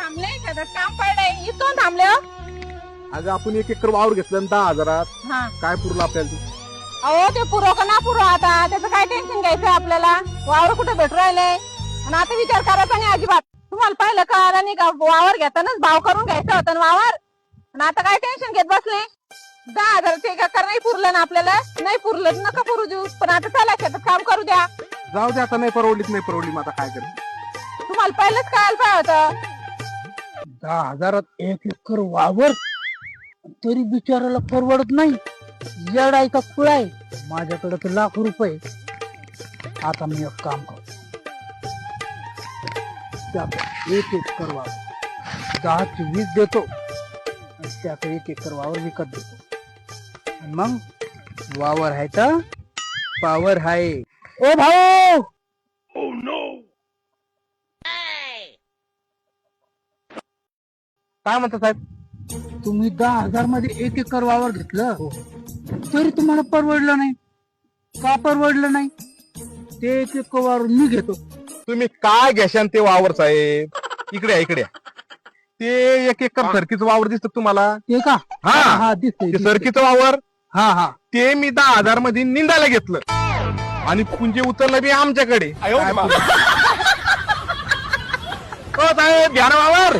थांबले शेतात काम पडलंय इथून थांबले हो. अगं आपण 1 एकर वावर घेतलं 10,000 हा काय पुरलं आपल्याला तू? अहो ते पुरो का ना पुरो आता त्याचं काय टेन्शन घ्यायचं आपल्याला वावर कुठे भेटू राहिले आणि आता विचार करायचा नाही अजिबात. तुम्हाला पाहिलं का आला नाही का वावर घेतानाच भाव करून घ्यायचा होता ना वावर आणि आता काय टेन्शन घेत बसले. 10,000 ते एकर नाही पुरलं ना आपल्याला नाही पुरलं तर नका पुरू देऊ पण आता चला शेतात काम करू द्या. जाऊ दे आता नाही परवडली मग आता काय करते. तुम्हाला पहिलंच कळायला पाहिजे होतं. 10,000 1 एकर वावर तरी बिचाराला परवडत नाही. येड आहे का कुळाय माझ्याकडे तर लाख रुपये. आता मी एक काम करतो 1 एकर वावर 10 ची 20 देतो आणि त्याकडे 1 एकर वावर विकत देतो आणि मग वावर आहे तर पावर आहे. ओ भाऊ काय म्हणता साहेब? तुम्ही 10,000 मध्ये 1 एकर वावर घेतलं तरी तुम्हाला परवडलं नाही. का परवडलं नाही? ते 1 एकर वावर मी घेतो. तुम्ही काय घ्याशान ते वावर साहेब? इकडे या. ते 1 एकर सरकीचं वावर दिसतं तुम्हाला? ते का? हा हा दिसतंय ते सरकीचं वावर हा हा ते मी 10,000 मध्ये निंदायला घेतलं आणि पुंजे उतरलं बी आमच्याकडे. काय बोलू? हो साहेब घ्या ना वावर.